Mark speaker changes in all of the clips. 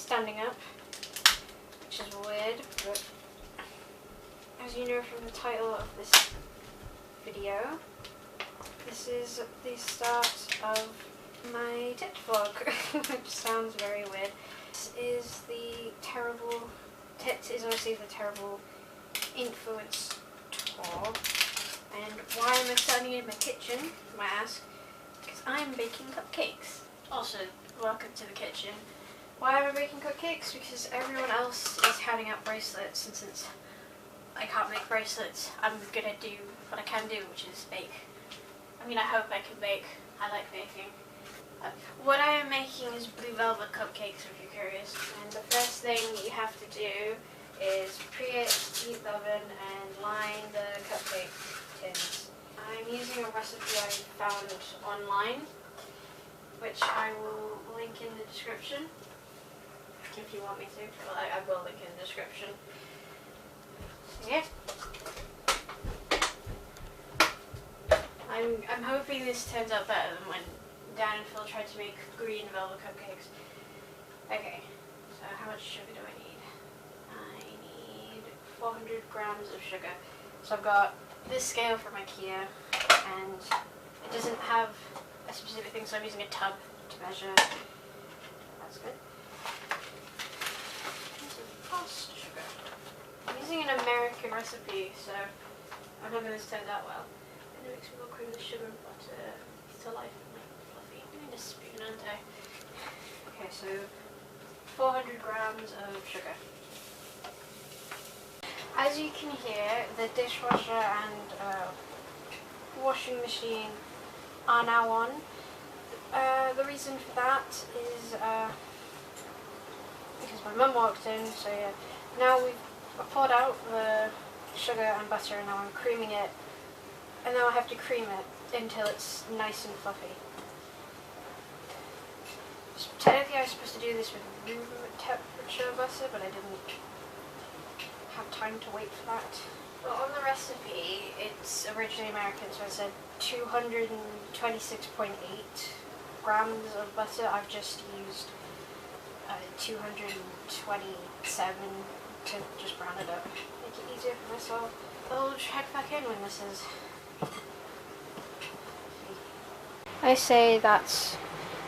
Speaker 1: standing up, which is weird, but as you know from the title of this video, this is the start of my TIT vlog, which sounds very weird. This is the terrible, TIT is obviously the terrible influence tour, and why am I standing in my kitchen, you might ask? Because I'm baking cupcakes. Also, welcome to the kitchen. Why am I baking cupcakes? Because everyone else is handing out bracelets, and since I can't make bracelets, I'm gonna do what I can do, which is bake. I mean, I hope I can bake. I like baking. What I am making is blue velvet cupcakes, if you're curious. And the first thing you have to do is preheat the oven and line the cupcake tins. I'm using a recipe I found online, which I will link in the description if you want me to. Well, I will link in the description. So yeah. I'm hoping this turns out better than when Dan and Phil tried to make green velvet cupcakes. Okay, so how much sugar do I need? I need 400 grams of sugar. So I've got this scale from IKEA, and it doesn't have a specific thing, so I'm using a tub to measure. That's good. This is fast sugar. I'm using an American recipe, so I'm hoping this turns out well. And it makes me more cream the sugar and butter to life and like fluffy. I need a spoon, aren't I? Okay, so 400 grams of sugar. As you can hear, the dishwasher and washing machine are now on. The reason for that is because my mum walked in, so yeah. Now we've poured out the sugar and butter, and now I'm creaming it, and now I have to cream it until it's nice and fluffy. So technically I was supposed to do this with room temperature butter, but I didn't have time to wait for that. Well, on the recipe, it's originally American, so I said 226.8 grams of butter. I've just used 227 to just round it up, make it easier for myself. I'll check back in when this is. I say that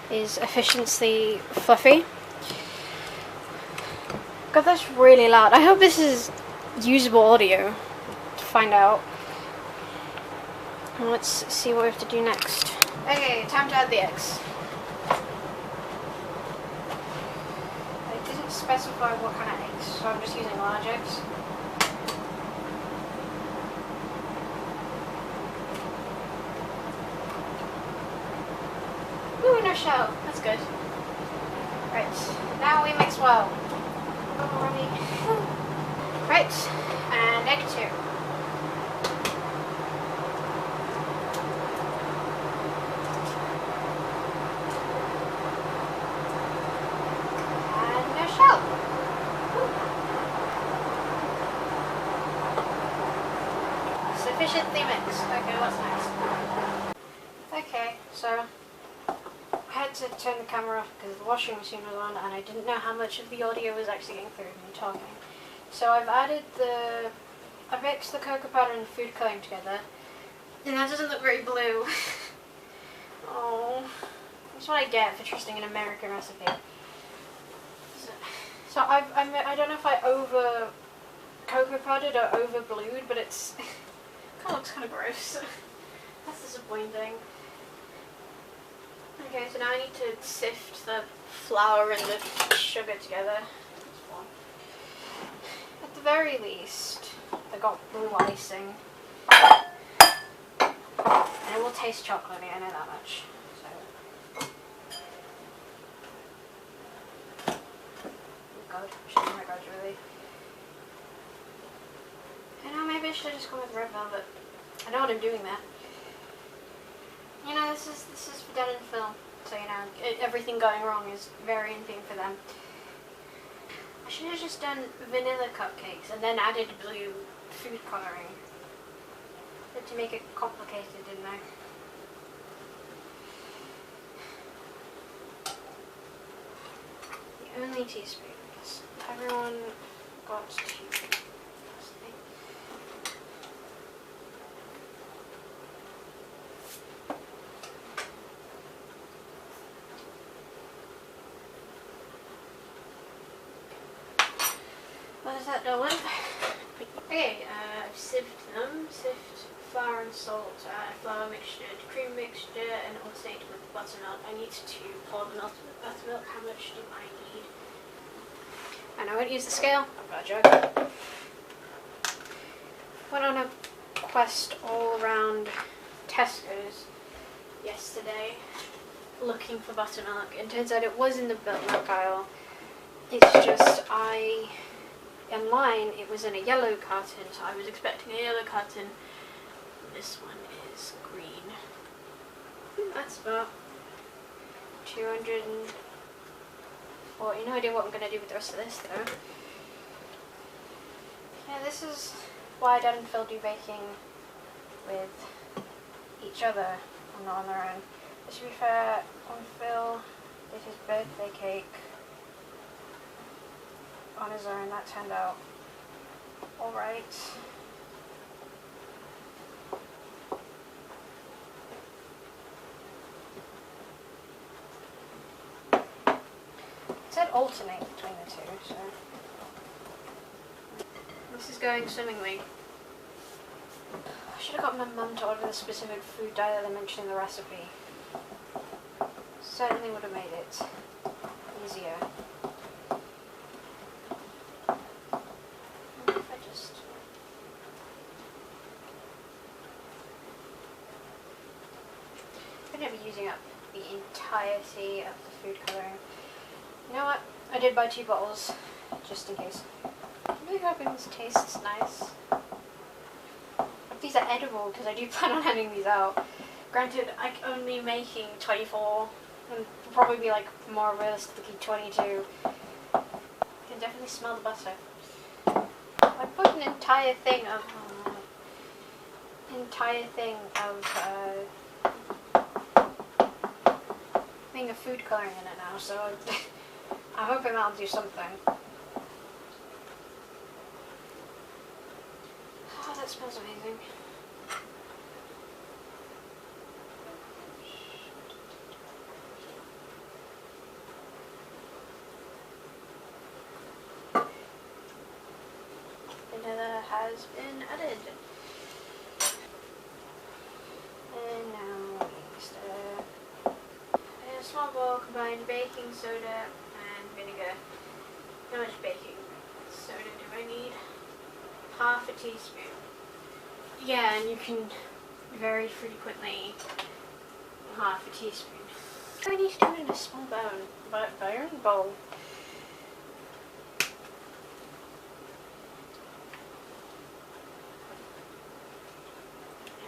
Speaker 1: is efficiently fluffy. God, that's really loud. I hope this is usable audio to find out. And let's see what we have to do next. Okay, time to add the eggs. I didn't specify what kind of eggs, so I'm just using large eggs. Ooh, no shell. That's good. Right, now we mix well. Right, and egg 2. And no shell. Sufficiently mixed. Okay, what's next? Okay, so I had to turn the camera off because the washing machine was on, and I didn't know how much of the audio was actually getting through me talking. So I've mixed the cocoa powder and the food colouring together, and that doesn't look very blue. Oh, that's what I get for trusting an American recipe. So I don't know if I over cocoa powdered or over blued, but it's kind of looks kind of gross. That's disappointing. Okay, so now I need to sift the flour and the sugar together. At the very least, I got blue icing. And it will taste chocolatey, I know that much. So. Oh god, shaking my gradually. I know, maybe I should have just gone with red velvet. I know what I'm doing there. You know, this is for Dan and Phil, so you know, everything going wrong is very anything for them. I should have just done vanilla cupcakes and then added blue food colouring. But to make it complicated, didn't I? The only teaspoons. Everyone got 2. What is that doing? Okay, I've sieved them. Sift flour and salt, flour mixture, cream mixture, and alternate with buttermilk. I need to pour the milk with buttermilk. How much do I need? And I won't use the scale. I've got a jug. Went on a quest all around Tesco's yesterday looking for buttermilk, and turns out it was in the milk aisle. It's just in line it was in a yellow carton, so I was expecting a yellow carton. This one is green. That's about 240. No idea what I'm going to do with the rest of this though. Yeah, this is why Dad and Phil do baking with each other and not on their own. But to be fair, when Phil did his birthday cake on his own, that turned out alright. It said alternate between the two, so this is going swimmingly. I should have got my mum to order the specific food dye that I mentioned in the recipe. Certainly would have made it easier. I'm going to be using up the entirety of the food colouring. You know what? I did buy 2 bottles, just in case. I'm really hoping this tastes nice. If these are edible, because I do plan on handing these out. Granted, I'm only making 24, and will probably be like more realistically 22. You can definitely smell the butter. I put an entire thing of thing of food colouring in it now, so I'm hoping that'll do something. Oh, that smells amazing. Vanilla has been added. And now we stir. In a small bowl, combine baking soda and vinegar. How much baking soda do I need? Half a teaspoon. Yeah, and you can very frequently half a teaspoon. I need to do it in a small bowl.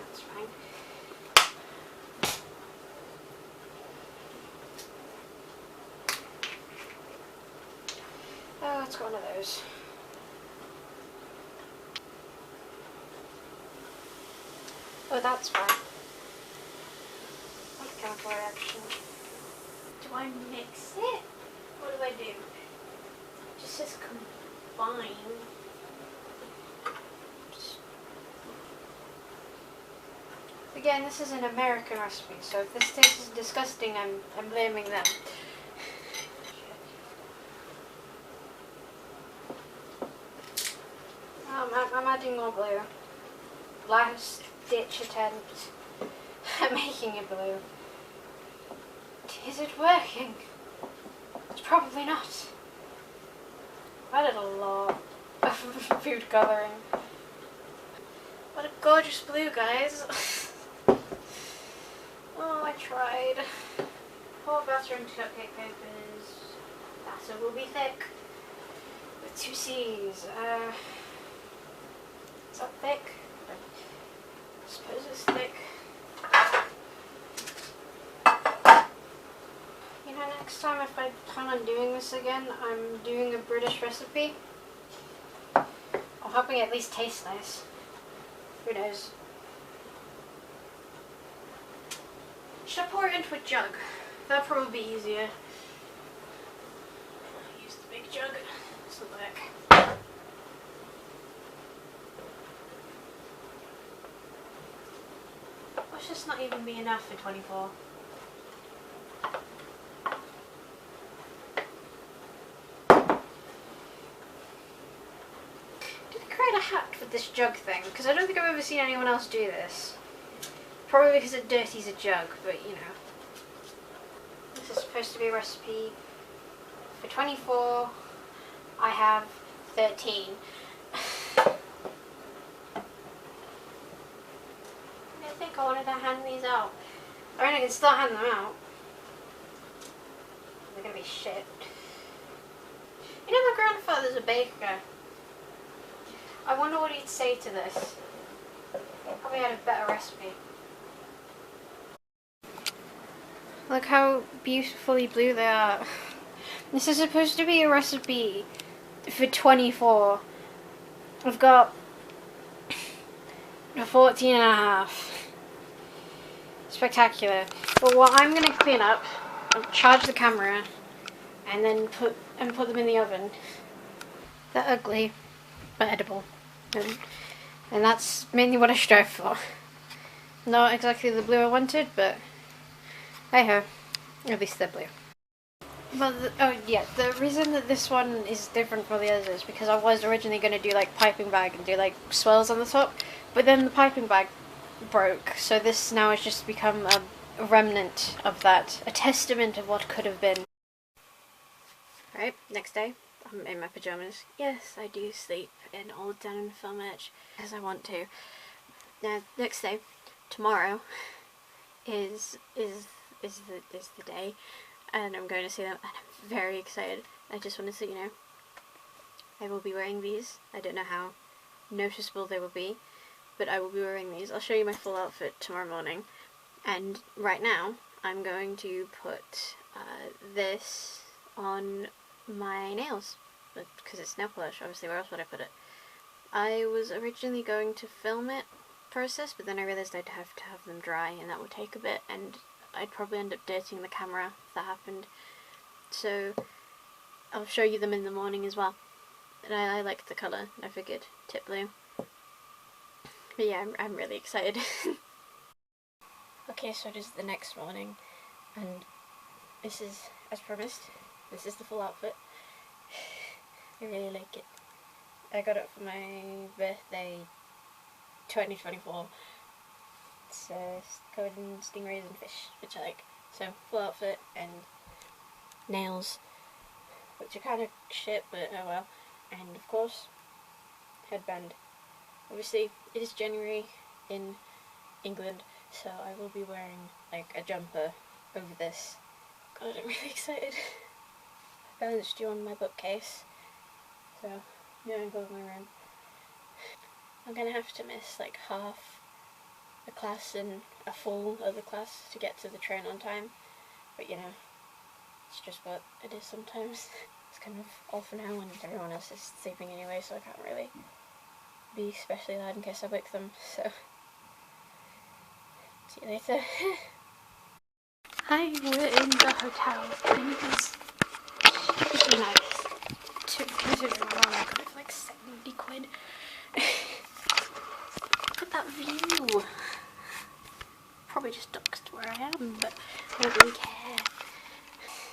Speaker 1: That's fine. Oh, let's go one of those. Oh, that's fine. What a chemical reaction. Do I mix it? What do I do? It just says combine. Again, this is an American recipe, so if this tastes disgusting, I'm blaming them. I'm adding more blue. Last ditch attempt at making it blue. Is it working? It's probably not. I added a lot of food colouring. What a gorgeous blue, guys. Oh, I tried. Pour butter into cupcake papers. Batter will be thick. With 2 C's. Is that thick? I suppose it's thick. You know, next time if I plan on doing this again, I'm doing a British recipe. I'm hoping it at least tastes nice. Who knows? Should I pour it into a jug? That'll probably be easier. I'll use the doesn't work. Watch this not even be enough for 24. Did I create a hat with this jug thing? Because I don't think I've ever seen anyone else do this. Probably because it dirties a jug, but you know. This is supposed to be a recipe for 24. I have 13. I think I wanted to hand these out. I mean, I can still hand them out. They're gonna be shit. You know, my grandfather's a baker. I wonder what he'd say to this. Probably had a better recipe. Look how beautifully blue they are. This is supposed to be a recipe for 24. I've got 14 and a half. Spectacular. But what I'm going to clean up, I'll charge the camera and then put them in the oven. They're ugly, but edible. And that's mainly what I strive for. Not exactly the blue I wanted, but hey ho, at least they're blue. But the reason that this one is different from the others is because I was originally going to do like piping bag and do like swirls on the top, but then the piping bag broke, so this now has just become a remnant of that, a testament of what could have been. Right, next day, I'm in my pajamas. Yes, I do sleep in old denim film edge as I want to. Now, next day, tomorrow, is the day, and I'm going to see them, and I'm very excited. I just want to let you know, I will be wearing these. I don't know how noticeable they will be, but I will be wearing these. I'll show you my full outfit tomorrow morning, and right now I'm going to put this on my nails, because it's nail polish, obviously. Where else would I put it? I was originally going to film it process, but then I realised I'd have to have them dry, and that would take a bit, and I'd probably end up dirtying the camera if that happened. So I'll show you them in the morning as well. And I liked the colour, I figured tip blue. But yeah, I'm really excited. Okay, so it is the next morning, and this is, as promised, this is the full outfit. I really like it. I got it for my birthday 2024. It's covered in stingrays and fish, which I like. So, full outfit and nails, which are kind of shit, but oh well. And of course, headband. Obviously, it is January in England, so I will be wearing like a jumper over this. God, I'm really excited. I balanced you on my bookcase, so I'm going to go to my room. I'm gonna have to miss like half a class and a full other class to get to the train on time, but you know, it's just what it is sometimes. It's kind of off now and everyone else is sleeping anyway, so I can't really be especially loud in case I wake them, so see you later. Hi, we're in the hotel, and it is really nice. Considering my mom got it for like 70 quid. Look at that view. Probably just doxed where I am, but I don't really care.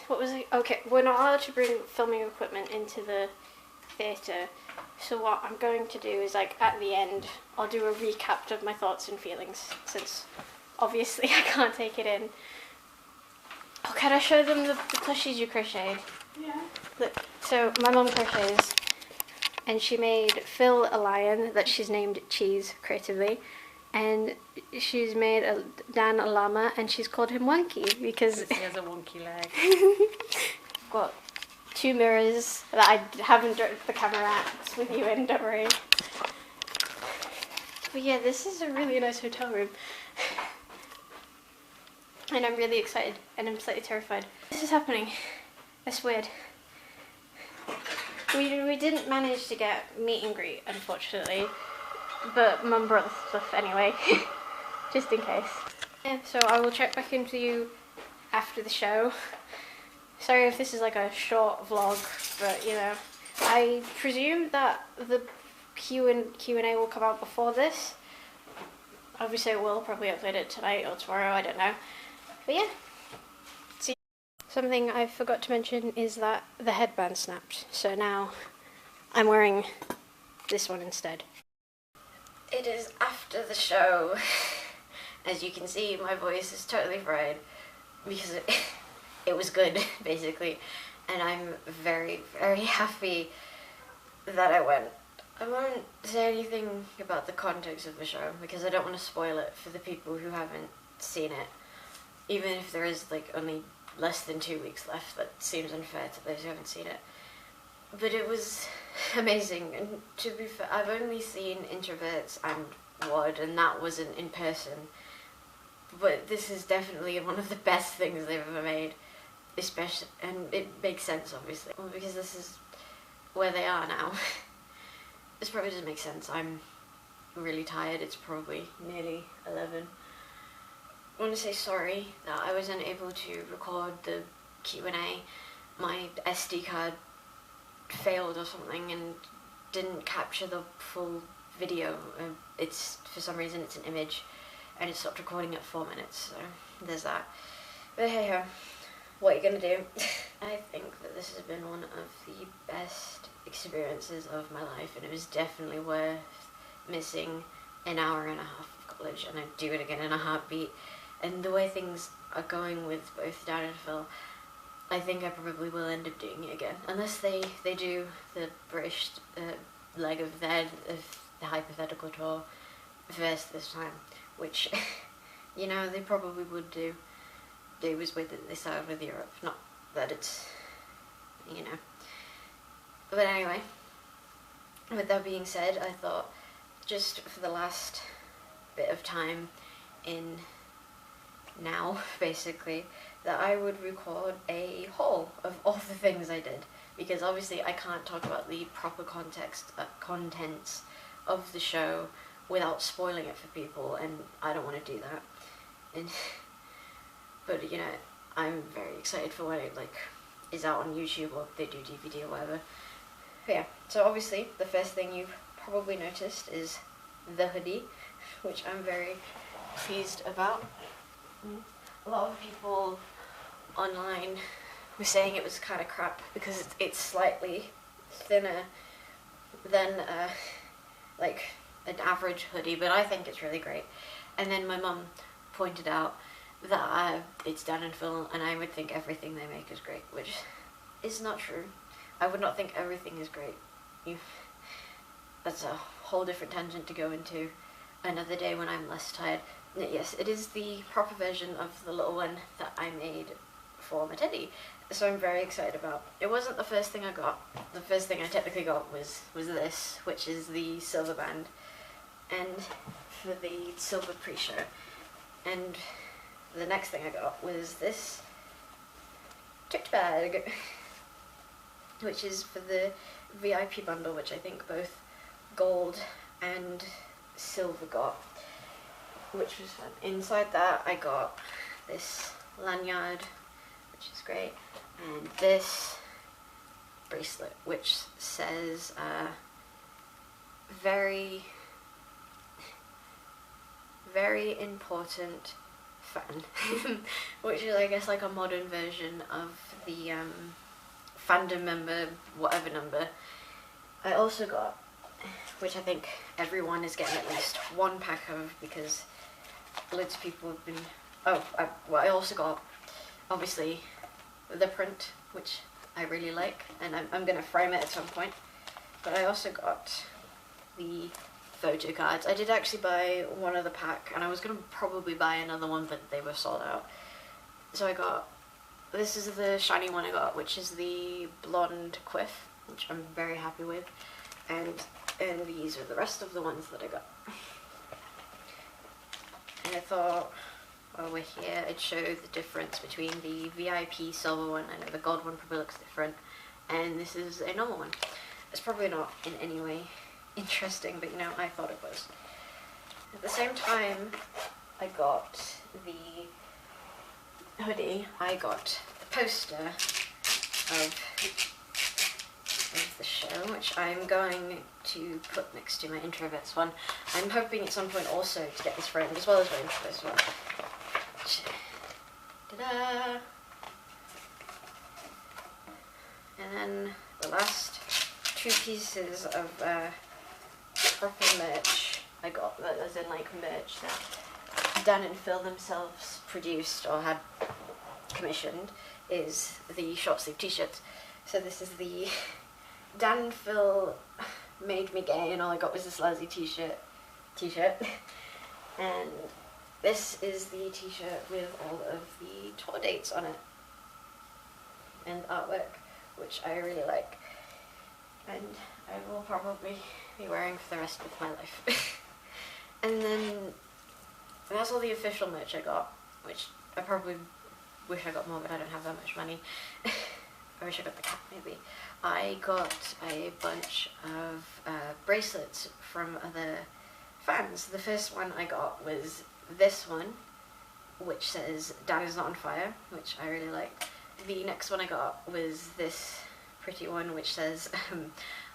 Speaker 1: What was it? Okay, we're not allowed to bring filming equipment into the theatre, so what I'm going to do is, like, at the end, I'll do a recap of my thoughts and feelings, since obviously I can't take it in. Oh, can I show them the plushies you crocheted?
Speaker 2: Yeah.
Speaker 1: Look, so my mum crochets, and she made Phil a lion that she's named Cheese creatively, and she's made Dan a llama, and she's called him Wonky because
Speaker 2: he has a wonky leg.
Speaker 1: I've got 2 mirrors that I haven't directed the camera at with you in, don't worry. But yeah, this is a really nice hotel room. And I'm really excited, and I'm slightly terrified. This is happening. That's weird. We didn't manage to get meet and greet, unfortunately, but Mum brought the stuff anyway, just in case. Yeah, so I will check back in with you after the show. Sorry if this is like a short vlog, but you know, I presume that the Q&A will come out before this. Obviously it will, probably upload it tonight or tomorrow, I don't know. But yeah. See. Something I forgot to mention is that the headband snapped, so now I'm wearing this one instead. It is after the show. As you can see, my voice is totally fried because it was good, basically. And I'm very, very happy that I went. I won't say anything about the context of the show because I don't want to spoil it for the people who haven't seen it. Even if there is like only less than 2 weeks left, that seems unfair to those who haven't seen it. But it was amazing, and to be fair, I've only seen Introverts and WOD, and that wasn't in person. But this is definitely one of the best things they've ever made, especially, and it makes sense obviously, because this is where they are now. This probably doesn't make sense. I'm really tired. It's probably nearly 11. I want to say sorry that I wasn't able to record the Q&A. My SD card failed or something and didn't capture the full video. It's, for some reason, it's an image and it stopped recording at 4 minutes, so there's that. But hey ho, what are you gonna do? I think that this has been one of the best experiences of my life, and it was definitely worth missing an hour and a half of college, and I'd do it again in a heartbeat. And the way things are going with both Dan and Phil, I think I probably will end up doing it again, unless they do the British leg of the hypothetical tour first this time, which, you know, they probably would do. They started with Europe, not that it's, you know. But anyway, with that being said, I thought just for the last bit of time in now, basically, that I would record a haul of all the things I did, because obviously I can't talk about the proper contents of the show without spoiling it for people, and I don't want to do that. And but you know, I'm very excited for when it is out on YouTube or they do DVD or whatever. But yeah, so obviously the first thing you've probably noticed is the hoodie, which I'm very pleased about. A lot of people online were saying it was kind of crap because it's slightly thinner than like an average hoodie, but I think it's really great. And then my mum pointed out that it's Dan and Phil, and I would think everything they make is great, which is not true. I would not think everything is great. That's a whole different tangent to go into another day when I'm less tired. Yes, it is the proper version of the little one that I made for my teddy, so I'm very excited about. It wasn't the first thing I got. The first thing I technically got was this, which is the silver band, and for the silver pre-show. And the next thing I got was this tote bag, which is for the VIP bundle, which I think both gold and silver got, which was fun. Inside that I got this lanyard, which is great, and this bracelet, which says very, very important fan, which is, I guess, like a modern version of the fandom member, whatever number. I also got, which I think everyone is getting at least one pack of, because loads of people have been, I also got, obviously, the print, which I really like, and I'm going to frame it at some point, but I also got the photo cards. I did actually buy one other pack, and I was going to probably buy another one, but they were sold out. So I got, this is the shiny one I got, which is the blonde quiff, which I'm very happy with, and these are the rest of the ones that I got. And I thought, while we're here, I'd show the difference between the VIP silver one. I know the gold one probably looks different, and this is a normal one. It's probably not in any way interesting, but you know, I thought it was. At the same time I got the hoodie, I got the poster of the show, which I'm going to put next to my introverts one. I'm hoping at some point also to get this framed as well as my introverts one. Ta-da! And then the last two pieces of proper merch I got, as in like merch that Dan and Phil themselves produced or had commissioned, is the short sleeve t-shirts. So this is the Dan and Phil made me gay and all I got was this lousy t-shirt. And this is the t-shirt with all of the tour dates on it and artwork, which I really like, and I will probably be wearing for the rest of my life. And then that's all the official merch I got, which I probably wish I got more, but I don't have that much money. I wish I got the cap, maybe. I got a bunch of bracelets from other fans. The first one I got was this one, which says Dan is not on fire, which I really like. The next one I got was this pretty one which says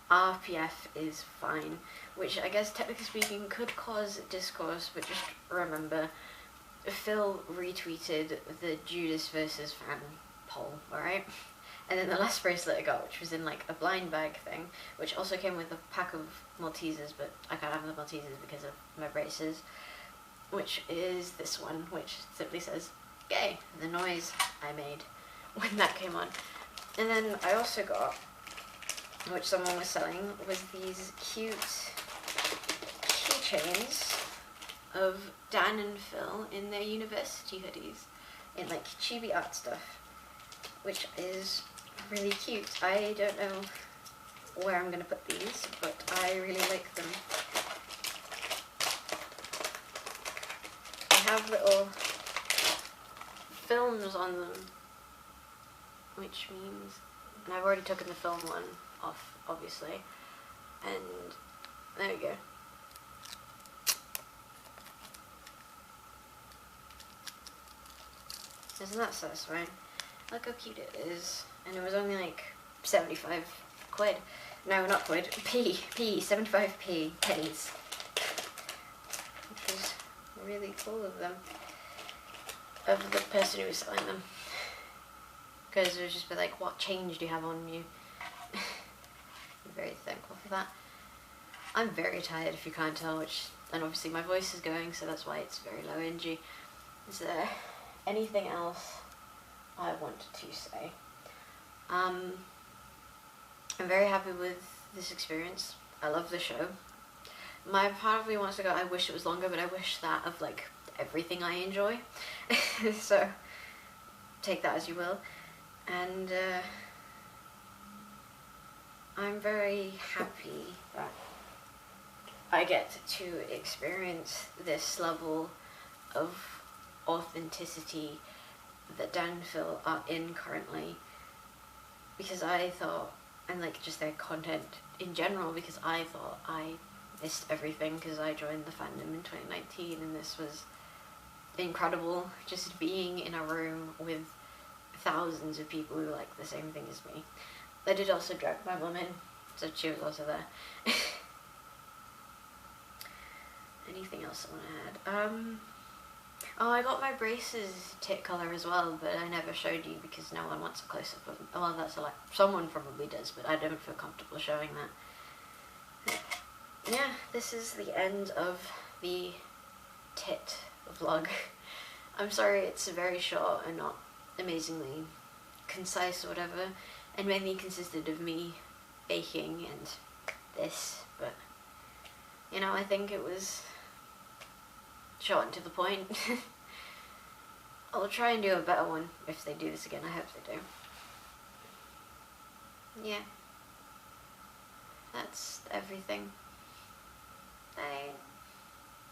Speaker 1: RPF is fine, which I guess technically speaking could cause discourse, but just remember Phil retweeted the Judas versus fan poll, alright? And then the last bracelet I got, which was in like a blind bag thing, which also came with a pack of Maltesers, but I can't have the Maltesers because of my braces, which is this one, which simply says gay, the noise I made when that came on. And then I also got, which someone was selling, was these cute keychains of Dan and Phil in their university hoodies, in like chibi art stuff, which is really cute. I don't know where I'm gonna put these, but I really like them. They have little films on them, which means, and I've already taken the film one off, obviously, and there we go. Isn't that satisfying? Look how cute it is. And it was only like 75 quid. No, not quid. 75p pennies. Which was really cool of them. Of the person who was selling them. Because it was just be like, what change do you have on you? I'm very thankful for that. I'm very tired if you can't tell, and obviously my voice is going, so that's why it's very low energy. Is there anything else I wanted to say? I'm very happy with this experience. I love the show. My part of me wants to go, I wish it was longer, but I wish that of like everything I enjoy. So take that as you will. And I'm very happy that I get to experience this level of authenticity that Dan and Phil are in currently, because I thought, and like just their content in general, because I thought I missed everything because I joined the fandom in 2019, and this was incredible, just being in a room with thousands of people who like the same thing as me. I did also drag my mum in, so she was also there. Anything else I want to add? Oh, I got my braces tit colour as well, but I never showed you because no one wants a close-up of them. Well, that's like, someone probably does, but I don't feel comfortable showing that. Yeah, this is the end of the tit vlog. I'm sorry it's very short and not amazingly concise or whatever, and mainly consisted of me baking and this, but you know, I think it was short and to the point. I'll try and do a better one if they do this again. I hope they do. Yeah, that's everything. Bye.